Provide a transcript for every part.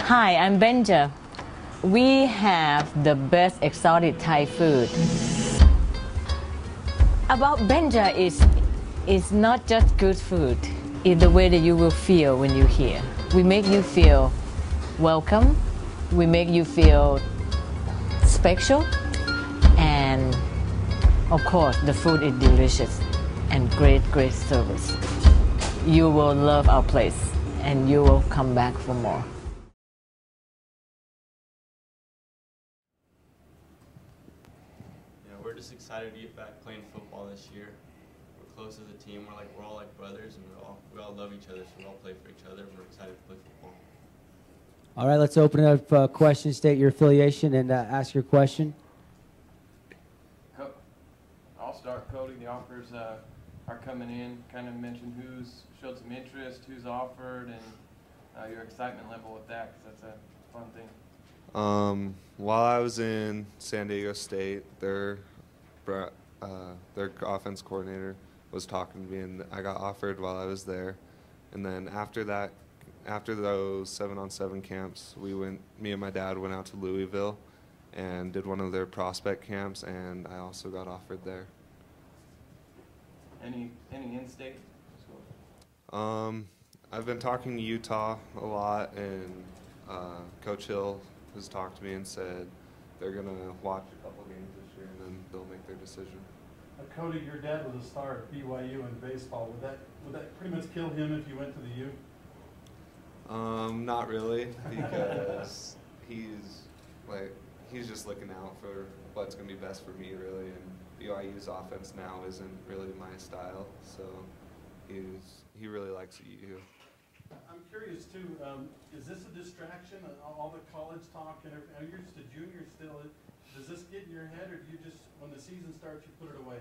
Hi, I'm Benja. We have the best exotic Thai food. About Benja is not just good food. It's the way that you will feel when you're here. We make you feel welcome. We make you feel special. And of course, the food is delicious and great service. You will love our place and you will come back for more. We're just excited to get back playing football this year. We're close as a team. We're all like brothers, and we all love each other, so we all play for each other. And we're excited to play football. All right, let's open it up. Questions. State your affiliation and ask your question. I'll start, Cody. The offers are coming in. Kind of mention who's showed some interest, who's offered, and your excitement level with that, because that's a fun thing. While I was in San Diego State, their offense coordinator was talking to me, and I got offered while I was there. And then after that, after those 7-on-7 camps, me and my dad went out to Louisville and did one of their prospect camps, and I also got offered there. Any in-state? I've been talking to Utah a lot, and Coach Hill has talked to me and said they're going to watch a couple games this year and then they'll make their decision. Cody, your dad was a star at BYU in baseball. Would that pretty much kill him if you went to the U? Not really, because he's just looking out for what's going to be best for me, really, and BYU's offense now isn't really my style, so he really likes U. I'm curious too, is this a distraction, all the college talk and everything? You're just a junior still. Does this get in your head, or do you just, when the season starts, you put it away?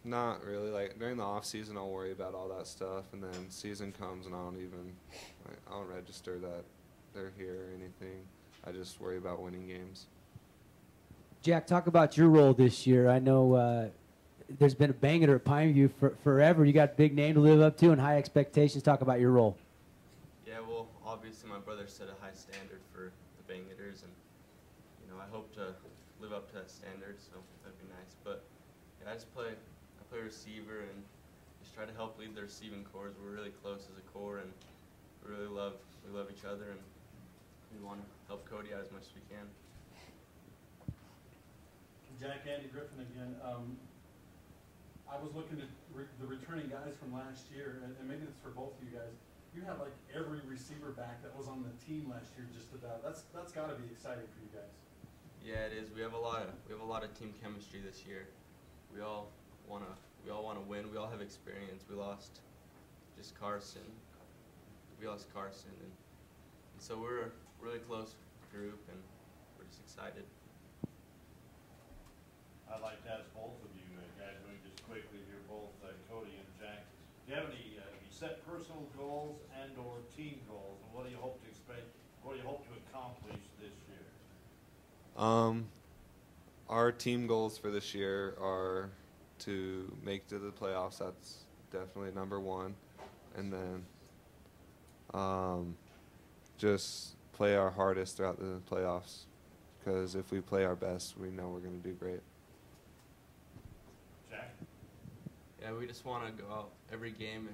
Not really. Like during the off season, I'll worry about all that stuff, and then season comes and I don't register that they're here or anything. I just worry about winning games. Jack, talk about your role this year. I know there's been a banger at Pineview forever. You got a big name to live up to and high expectations. Talk about your role. Yeah, well, obviously my brother set a high standard for the Bangators, and I hope to live up to that standard, so that'd be nice. But yeah, I play receiver and just try to help lead the receiving corps. We're really close as a corps, and we love each other, and we want to help Cody out as much as we can. Jack, Andy Griffin again. I was looking at the returning guys from last year, and maybe it's for both of you guys. You have like every receiver back that was on the team last year, just about. That's got to be exciting for you guys. Yeah, it is. We have a lot of team chemistry this year. We all want to win. We all have experience. We lost just Carson. We lost Carson, and so we're a really close group, and we're just excited. I'd like to ask both of you guys, maybe just quickly here, both Cody and Jack. Do you have any set personal goals and/or team goals, and what do you hope to expect? What do you hope to accomplish this year? Our team goals for this year are to make to the playoffs. That's definitely number one, and then just play our hardest throughout the playoffs. Because if we play our best, we know we're going to do great. Jack? Yeah, we just want to go out every game,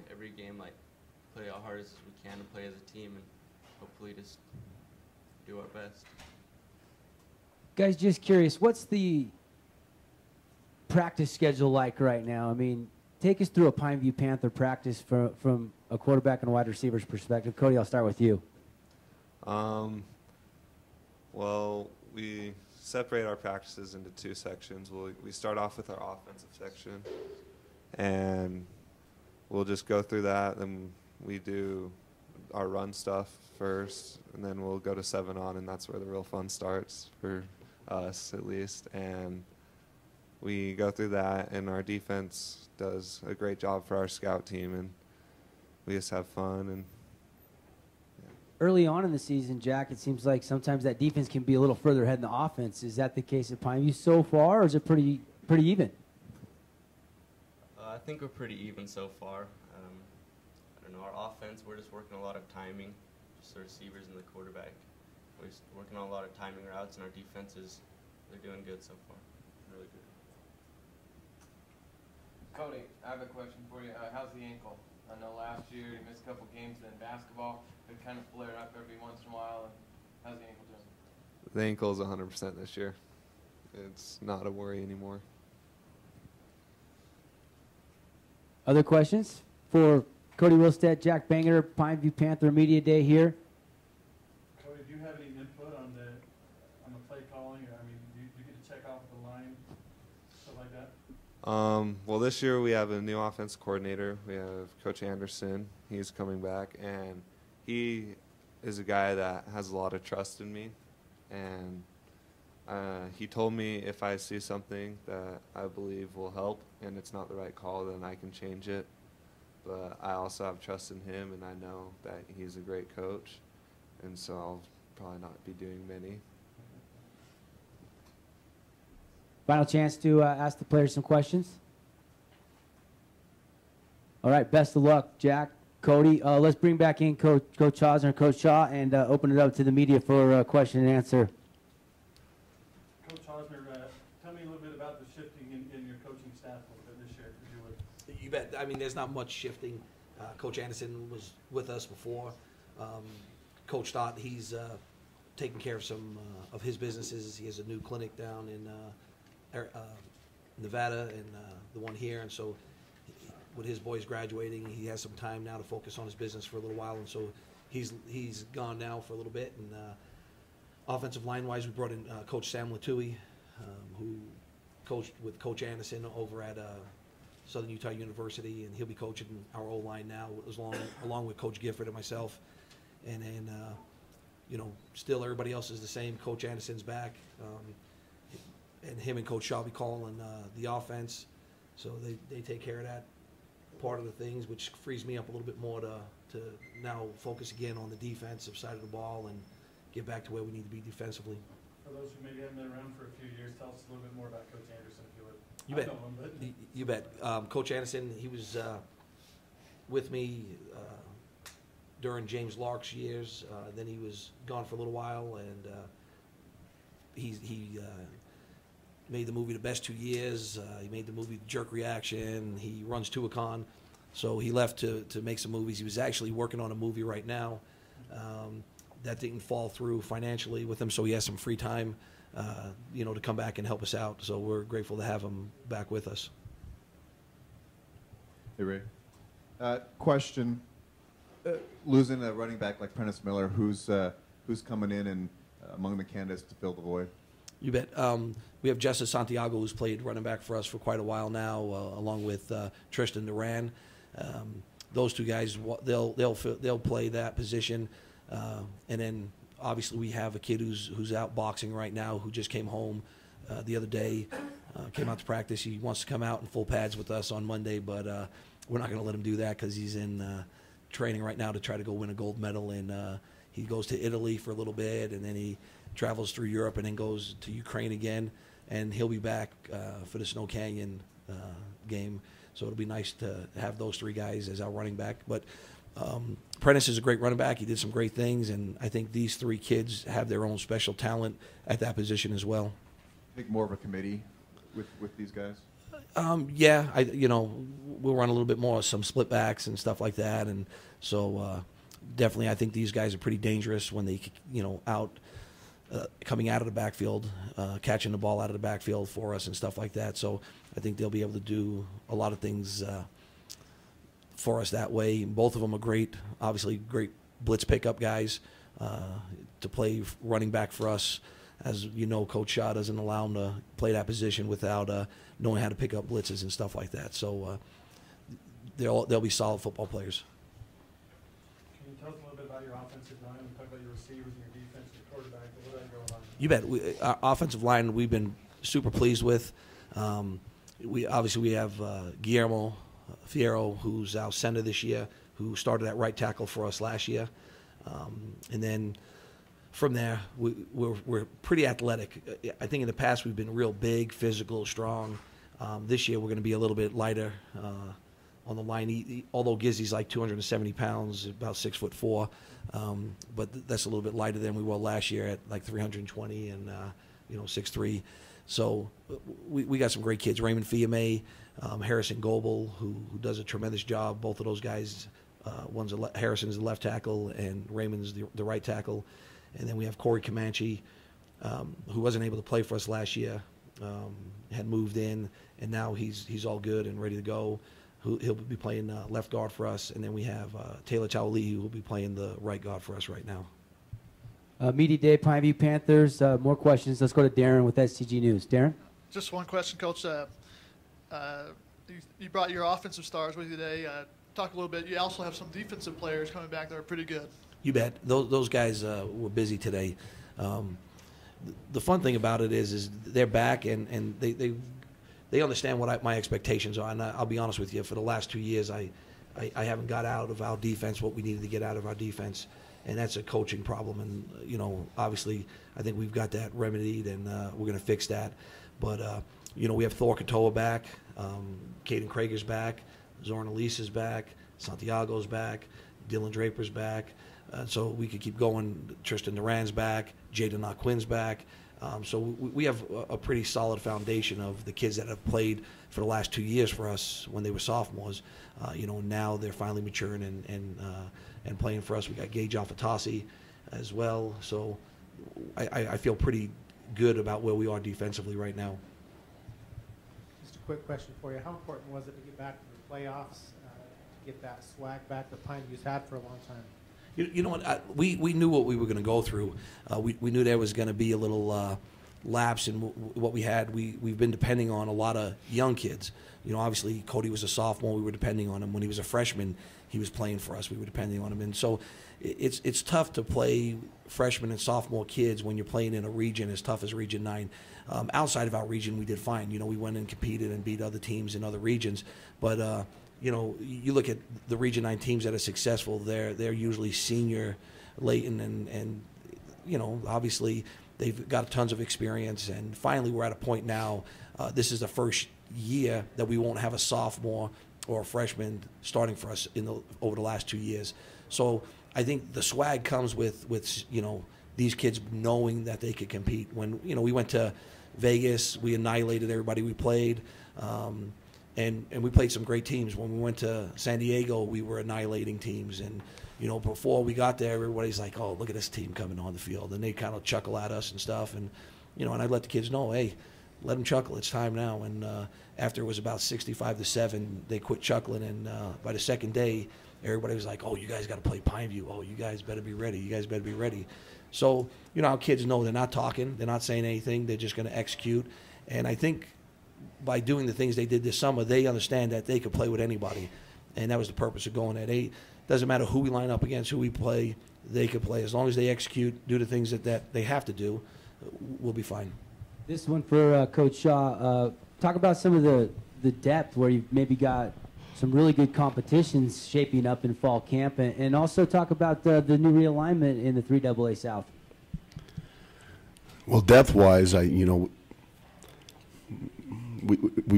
like play our hardest as we can and play as a team, and hopefully just do our best. Guys, just curious, what's the practice schedule like right now? I mean, take us through a Pineview Panther practice from a quarterback and wide receiver's perspective. Cody, I'll start with you. Well, we separate our practices into two sections. We start off with our offensive section, and we'll just go through that. Then we do our run stuff first, and then we'll go to 7-on, and that's where the real fun starts for us, at least. And we go through that, and our defense does a great job for our scout team, and we just have fun. And early on in the season, Jack, it seems like sometimes that defense can be a little further ahead than the offense. Is that the case at Pineview so far, or is it pretty even? I think we're pretty even so far. I don't know, our offense, we're just working a lot of timing, just the receivers and the quarterback. We're working on a lot of timing routes, and our defenses, they're doing good so far. Really good. Cody, I have a question for you. How's the ankle? I know last year you missed a couple games in basketball. It kind of flared up every once in a while. And how's the ankle doing? The ankle is 100% this year. It's not a worry anymore. Other questions for Cody Wilstead, Jack Bangeter, Pineview Panther Media Day here? Cody, do you have any input on the play calling? I mean, do you get to check off the line, stuff like that? Well, this year we have a new offense coordinator. We have Coach Anderson. He's coming back, and he is a guy that has a lot of trust in me. And he told me if I see something that I believe will help and it's not the right call, then I can change it. But I also have trust in him, and I know that he's a great coach, and so I'll probably not be doing many. Final chance to ask the players some questions. All right, best of luck, Jack, Cody. Let's bring back in Coach Hosner and Coach Shaw and open it up to the media for question and answer. Coach Hosner, tell me a little bit about the shifting in your coaching staff a little bit this year, if you would. You bet. I mean, there's not much shifting. Coach Anderson was with us before. Coach Stott, he's taking care of some of his businesses. He has a new clinic down in Nevada and the one here, and so with his boys graduating, he has some time now to focus on his business for a little while, and so he's gone now for a little bit. And offensive line wise, we brought in Coach Sam Latui, who coached with Coach Anderson over at Southern Utah University, and he'll be coaching our O-line now, along with Coach Gifford and myself. And then still everybody else is the same. Coach Anderson's back. And him and Coach Shaw will be calling the offense, so they take care of that part of the things, which frees me up a little bit more to now focus again on the defensive side of the ball and get back to where we need to be defensively. For those who maybe haven't been around for a few years, tell us a little bit more about Coach Anderson, if you would. You bet. I know him, but You bet. Coach Anderson, he was with me during James Lark's years. Then he was gone for a little while, and he made the movie The Best 2 Years. He made the movie Jerk Reaction. He runs Tuacahn. So he left to make some movies. He was actually working on a movie right now that didn't fall through financially with him, so he has some free time, to come back and help us out. So we're grateful to have him back with us. Hey, Ray. Question. Losing a running back like Prentice Miller, who's coming in and among the candidates to fill the void? You bet. We have Justice Santiago, who's played running back for us for quite a while now, along with Tristan Duran. Those two guys, they'll play that position, and then obviously we have a kid who's out boxing right now, who just came home the other day, came out to practice. He wants to come out in full pads with us on Monday, but we're not going to let him do that because he's in training right now to try to go win a gold medal, and he goes to Italy for a little bit, and then he travels through Europe and then goes to Ukraine again, and he'll be back for the Snow Canyon game. So it'll be nice to have those three guys as our running back. But Prentice is a great running back. He did some great things, and I think these three kids have their own special talent at that position as well. I think more of a committee with these guys? Yeah, we'll run a little bit more, some split backs and stuff like that. And so definitely I think these guys are pretty dangerous when they, coming out of the backfield, catching the ball out of the backfield for us and stuff like that. So I think they'll be able to do a lot of things for us that way. Both of them are great, obviously great blitz pickup guys to play running back for us. As you know, Coach Shaw doesn't allow them to play that position without knowing how to pick up blitzes and stuff like that. So they'll be solid football players. can you tell us a little bit about your offensive line? We talked about your receivers and your defense, your quarterback, but what else going on? You bet. Our offensive line we've been super pleased with. We have Guillermo Fierro, who's our center this year, who started at right tackle for us last year, and then from there we're pretty athletic. I think in the past we've been real big, physical, strong. This year we're going to be a little bit lighter on the line. Although Gizzy's like 270 pounds, about 6'4", but that's a little bit lighter than we were last year at like 320 and 6'3". So we got some great kids. Raymond Fiame, Harrison Goebel, who does a tremendous job. Both of those guys, Harrison's the left tackle and Raymond's the right tackle. And then we have Corey Comanche, who wasn't able to play for us last year, had moved in, and now he's all good and ready to go. He'll be playing left guard for us. And then we have Taylor Chowali, who will be playing the right guard for us right now. Media Day, Pineview Panthers. More questions. Let's go to Darren with SCG News. Darren? Just one question, Coach. You brought your offensive stars with you today. Talk a little bit. You also have some defensive players coming back that are pretty good. You bet. Those guys were busy today. The fun thing about it is they're back, and they understand what my expectations are. And I'll be honest with you, for the last 2 years, I haven't got out of our defense what we needed to get out of our defense. And that's a coaching problem. And, obviously, I think we've got that remedied, and we're going to fix that. But, we have Thor Katoa back. Caden Krager's back. Zoran Elise is back. Santiago's back. Dylan Draper's back. So we could keep going. Tristan Duran's back. Jaden Aquin's back. So we have a pretty solid foundation of the kids that have played for the last 2 years for us when they were sophomores. Now they're finally maturing and playing for us. We got Gage Alfatasi as well. So I feel pretty good about where we are defensively right now. Just a quick question for you. How important was it to get back to the playoffs, to get that swag back that Pineview's had for a long time? You know what? We knew what we were going to go through. We knew there was going to be a little lapse in what we had. We've been depending on a lot of young kids. Obviously Cody was a sophomore. We were depending on him. When he was a freshman, he was playing for us. We were depending on him. And so it's tough to play freshman and sophomore kids when you're playing in a region as tough as Region 9. Outside of our region, we did fine. We went and competed and beat other teams in other regions. But you look at the Region 9 teams that are successful, they're usually senior laden and obviously they've got tons of experience. And finally, we're at a point now, this is the first year that we won't have a sophomore or a freshman starting for us over the last 2 years. So I think the swag comes with these kids knowing that they could compete. When, we went to Vegas, we annihilated everybody we played. And we played some great teams. When we went to San Diego, we were annihilating teams. And, before we got there, everybody's like, oh, look at this team coming on the field. And they kind of chuckle at us and stuff. And, and I let the kids know, hey, let them chuckle. It's time now. And after it was about 65-7, they quit chuckling. And by the second day, everybody was like, oh, you guys got to play Pineview. Oh, you guys better be ready. You guys better be ready. So, our kids know they're not talking. They're not saying anything. They're just going to execute. And I think by doing the things they did this summer, they understand that they could play with anybody. And that was the purpose of going at 8. Doesn't matter who we line up against, who we play, they could play. As long as they execute, do the things that they have to do, we'll be fine. This one for Coach Shaw. Talk about some of the depth where you've maybe got some really good competitions shaping up in fall camp, and also talk about the new realignment in the 3AA South. Well, depth-wise, we've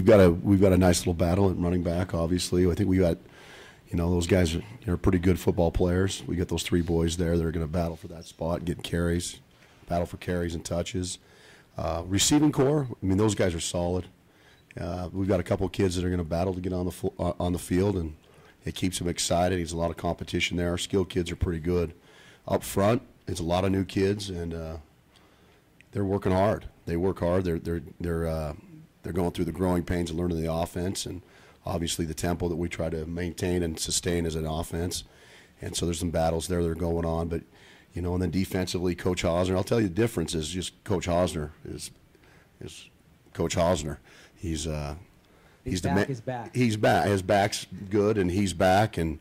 got a nice little battle at running back. Obviously, I think we got, those guys are pretty good football players. We got those 3 boys there that are going to battle for that spot, get carries, battle for carries and touches. Receiving core, those guys are solid. We've got a couple of kids that are going to battle to get on the field, and it keeps them excited. There's a lot of competition there. Our skilled kids are pretty good. Up front, it's a lot of new kids, and they're working hard. They work hard. They're going through the growing pains of learning the offense, and obviously the tempo that we try to maintain and sustain as an offense. And so there's some battles there that are going on. But, and then defensively, Coach Hosner, I'll tell you the difference is just Coach Hosner is Coach Hosner. He's back. He's back. His back's good, and he's back. And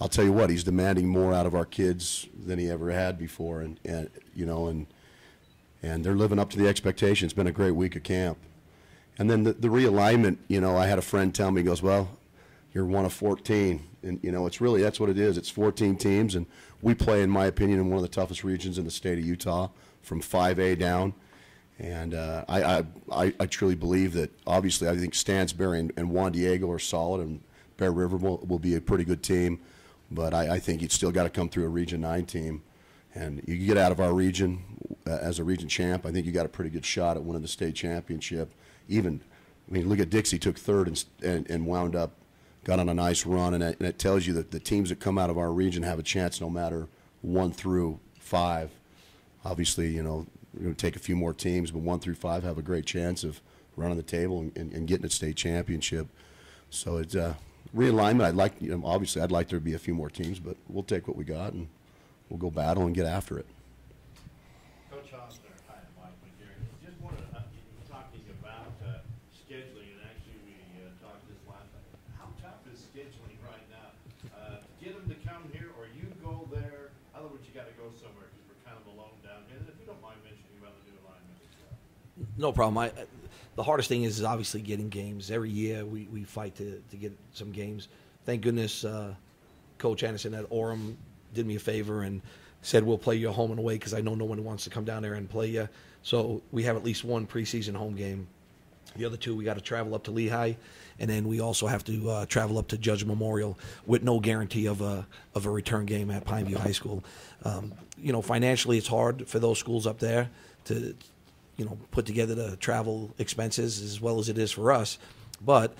I'll tell you what, he's demanding more out of our kids than he ever had before. And they're living up to the expectation. It's been a great week of camp. And then the realignment, I had a friend tell me, he goes, well, you're one of 14. And, it's really, that's what it is. It's 14 teams, and we play, in my opinion, in one of the toughest regions in the state of Utah, from 5A down. And I truly believe that, obviously, I think Stansbury and Juan Diego are solid, and Bear River will be a pretty good team, but I think you'd still got to come through a Region 9 team. And you get out of our region as a region champ, I think you got a pretty good shot at winning the state championship. Even, I mean, look at Dixie, took third and wound up, got on a nice run, and it tells you that the teams that come out of our region have a chance no matter 1 through 5. Obviously, you know, we're going to take a few more teams, but 1 through 5 have a great chance of running the table and getting a state championship. So it's realignment. I'd like, you know, obviously, I'd like there to be a few more teams, but we'll take what we got and we'll go battle and get after it. Coach Hosner, hi, Mike McGarry. Just wanted to, talking about scheduling, and actually we talked this last night. How tough is scheduling right now? To get them to come here, or you go there? In other words, you got to go somewhere because we're kind of alone down here. And if you don't mind mentioning about the new alignment as well. No problem. The hardest thing is obviously getting games. Every year we fight to get some games. Thank goodness Coach Anderson at Orem did me a favor and said we'll play you home and away because I know no one wants to come down there and play you. So we have at least one preseason home game. The other 2 we got to travel up to Lehigh, and then we also have to travel up to Judge Memorial with no guarantee of a return game at Pineview High School. You know, financially it's hard for those schools up there to, you know, put together the travel expenses as well as it is for us, but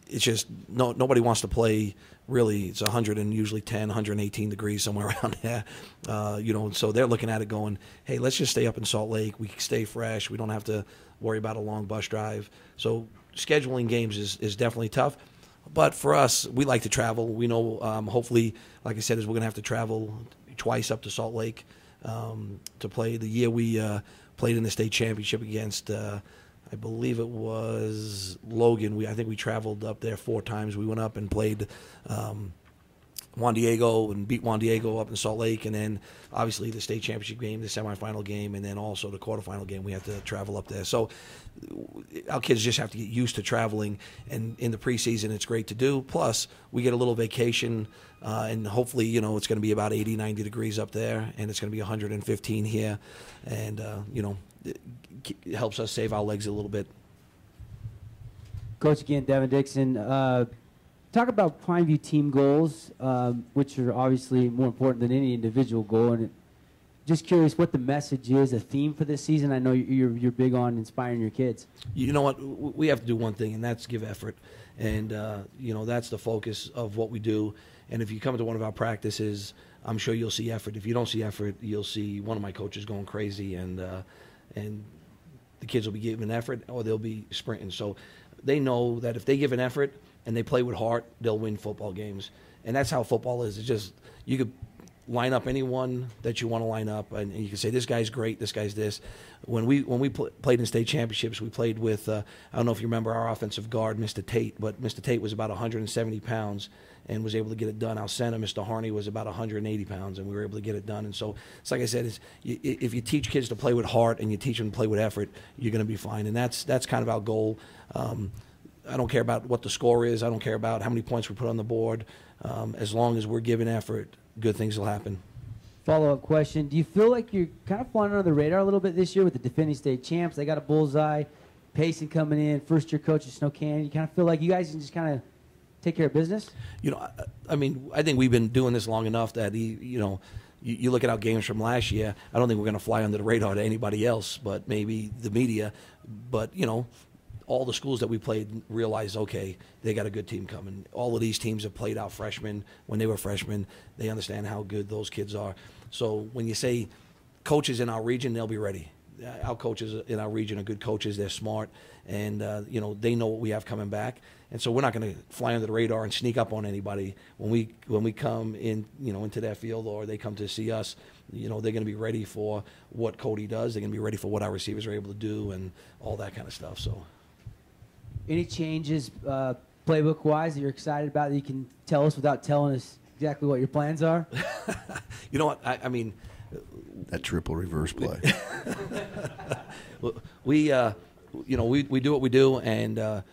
it's just nobody wants to play. Really, it's 100 and usually 10, 118 degrees somewhere around there. You know, so they're looking at it going, hey, let's just stay up in Salt Lake. We can stay fresh. We don't have to worry about a long bus drive. So scheduling games is definitely tough. But for us, we like to travel. We know, hopefully, like I said, is we're going to have to travel twice up to Salt Lake to play. The year we played in the state championship against I believe it was Logan. I think we traveled up there 4 times. We went up and played Juan Diego and beat Juan Diego up in Salt Lake, and then obviously the state championship game, the semifinal game, and then also the quarterfinal game. We had to travel up there. So our kids just have to get used to traveling, and in the preseason it's great to do. Plus we get a little vacation, and hopefully, you know, it's going to be about 80, 90 degrees up there, and it's going to be 115 here, and you know, it helps us save our legs a little bit. Coach, again, Devin Dixon. Talk about Pineview team goals, which are obviously more important than any individual goal. And just curious what the message is, a theme for this season. I know you're big on inspiring your kids. You know what? We have to do one thing, and that's give effort. And, you know, that's the focus of what we do. And if you come to one of our practices, I'm sure you'll see effort. If you don't see effort, you'll see one of my coaches going crazy, and the kids will be giving effort or they'll be sprinting. So they know that if they give an effort and they play with heart, they'll win football games. And that's how football is. It's just, you could line up anyone that you want to line up, and you can say, this guy's great, this guy's this. When we played in state championships, we played with, I don't know if you remember our offensive guard, Mr. Tate, but Mr. Tate was about 170 pounds and was able to get it done. Our center, Mr. Harney, was about 180 pounds, and we were able to get it done. And so it's like I said, if you teach kids to play with heart and you teach them to play with effort, you're going to be fine. And that's kind of our goal. I don't care about what the score is. I don't care about how many points we put on the board. As long as we're giving effort, good things will happen. Follow-up question. Do you feel like you're kind of flying under the radar a little bit this year with the defending state champs? They got a bullseye. Payson coming in, first-year coach at Snow Canyon. You kind of feel like you guys can just kind of take care of business? You know, I mean, I think we've been doing this long enough that, you know, you look at our games from last year, I don't think we're going to fly under the radar to anybody else, but maybe the media. But, you know, all the schools that we played realized, okay, they got a good team coming. All of these teams have played out freshmen when they were freshmen. They understand how good those kids are. So when you say coaches in our region, they'll be ready. Our coaches in our region are good coaches. They're smart, and you know, they know what we have coming back. And so we're not going to fly under the radar and sneak up on anybody when we come in, you know, into their field, or they come to see us. You know, they're going to be ready for what Cody does. They're going to be ready for what our receivers are able to do, and all that kind of stuff. So. Any changes playbook-wise that you're excited about that you can tell us without telling us exactly what your plans are? You know what? I mean, that triple reverse play. We you know, we do what we do, and a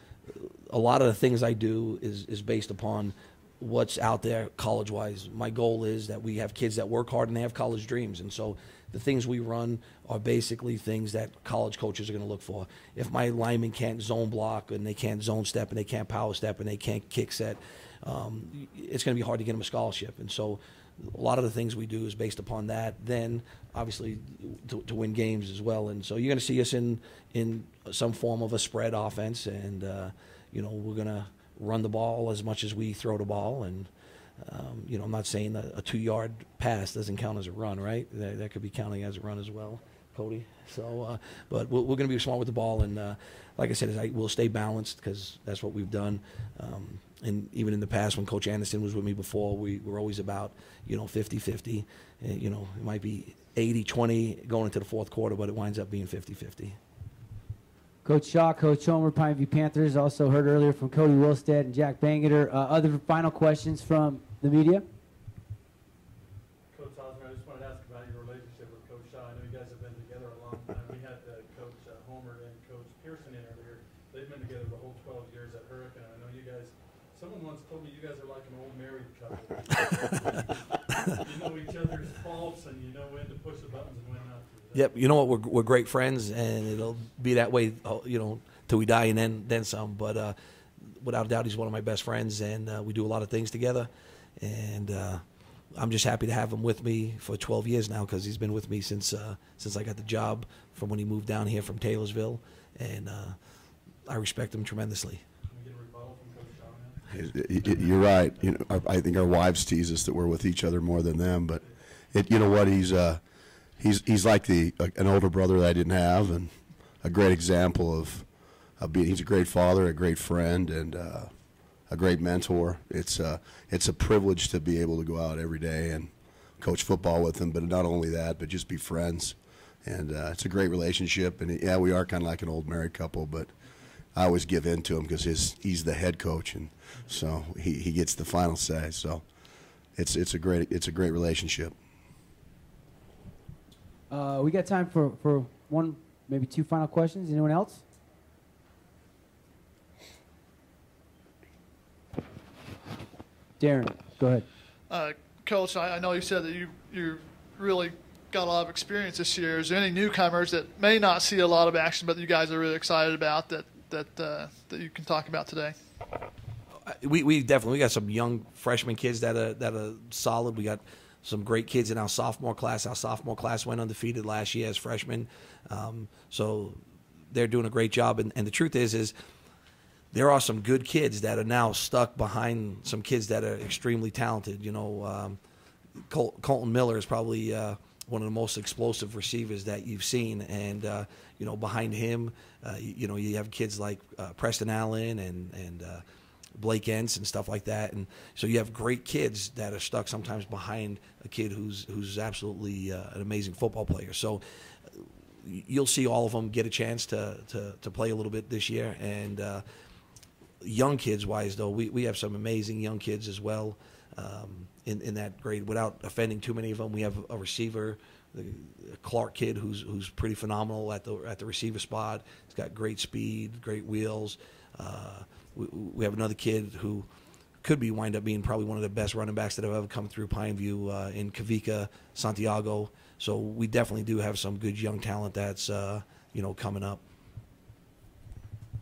lot of the things I do is based upon what's out there college-wise. My goal is that we have kids that work hard and they have college dreams. And so the things we run are basically things that college coaches are going to look for. If my linemen can't zone block and they can't zone step and they can't power step and they can't kick set, it's going to be hard to get them a scholarship. And so a lot of the things we do is based upon that. Then, obviously, to win games as well. And so you're going to see us in some form of a spread offense, and we're going to run the ball as much as we throw the ball. And I'm not saying a 2-yard pass doesn't count as a run, right? That could be counting as a run as well, Cody. So, but we're going to be smart with the ball, and like I said, we'll stay balanced because that's what we've done. And even in the past, when Coach Anderson was with me before, we were always about 50-50. It might be 80-20 going into the fourth quarter, but it winds up being 50-50. Coach Shaw, Coach Homer, Pineview Panthers. Also heard earlier from Cody Wilstead and Jack Bangeter. Other final questions from the media? Coach Osmer, I just wanted to ask about your relationship with Coach Shaw. I know you guys have been together a long time. We had Coach Homer and Coach Pearson in earlier. They've been together the whole 12 years at Hurricane. I know you guys, someone once told me you guys are like an old married couple. You know each other's faults and you know when to push the buttons and when not to. Yep, you know what? We're great friends, and it'll be that way, till we die and then some. But without a doubt, he's one of my best friends, and we do a lot of things together. And I'm just happy to have him with me for 12 years now, because he's been with me since I got the job, from when he moved down here from Taylorsville, and I respect him tremendously. You're right. I think our wives tease us that we're with each other more than them, but you know what? He's like an older brother that I didn't have, and a great example of being. He's a great father, a great friend, and a great mentor. It's a privilege to be able to go out every day and coach football with him, but not only that, but just be friends. And it's a great relationship. And yeah, we are kind of like an old married couple, but I always give in to him because he's the head coach, and so he gets the final say. So it's a great relationship. We got time for one, maybe two final questions. Anyone else? Darren, go ahead. Coach, I know you said that you really got a lot of experience this year. Is there any newcomers that may not see a lot of action, but you guys are really excited about that you can talk about today? We definitely got some young freshman kids that are solid. We got some great kids in our sophomore class. Our sophomore class went undefeated last year as freshmen, so they're doing a great job. And the truth is there are some good kids that are now stuck behind some kids that are extremely talented. Colton Miller is probably one of the most explosive receivers that you've seen, and behind him, you have kids like Preston Allen and Blake Entz and stuff like that, and so you have great kids that are stuck sometimes behind a kid who's absolutely an amazing football player. So you'll see all of them get a chance to play a little bit this year. And young kids wise, though, we have some amazing young kids as well in that grade. Without offending too many of them, we have a receiver, the Clark kid, who's pretty phenomenal at the receiver spot. He's got great speed, great wheels. We have another kid who could wind up being probably one of the best running backs that have ever come through Pineview in Kavika Santiago. So we definitely do have some good young talent that's coming up.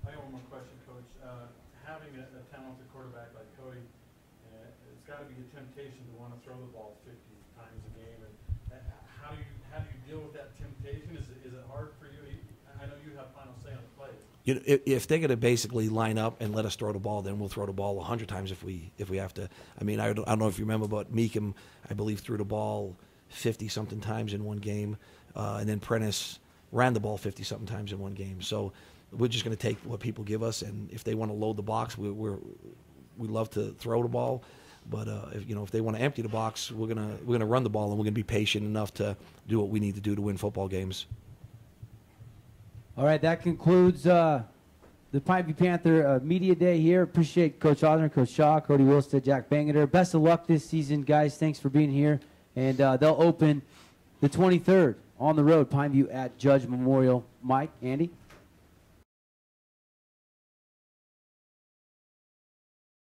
I have one more question, Coach. Having a talented quarterback like Cody, it's got to be a temptation to want to throw the ball 50 times a game. And how do you deal with that temptation? Is it hard for you? I know you have final say on the play. If they're going to basically line up and let us throw the ball, then we'll throw the ball 100 times if we have to. I mean, I don't know if you remember, but Meekum, I believe, threw the ball 50-something times in one game, and then Prentice ran the ball 50-something times in one game. So we're just going to take what people give us, and if they want to load the box, we love to throw the ball. But if they want to empty the box, we're gonna run the ball, and we're going to be patient enough to do what we need to do to win football games. All right, that concludes the Pineview Panther Media Day here. Appreciate Coach Osmer, Coach Shaw, Cody Wilstead, Jack Bangeter. Best of luck this season, guys. Thanks for being here. And they'll open the 23rd on the road, Pineview at Judge Memorial. Mike, Andy?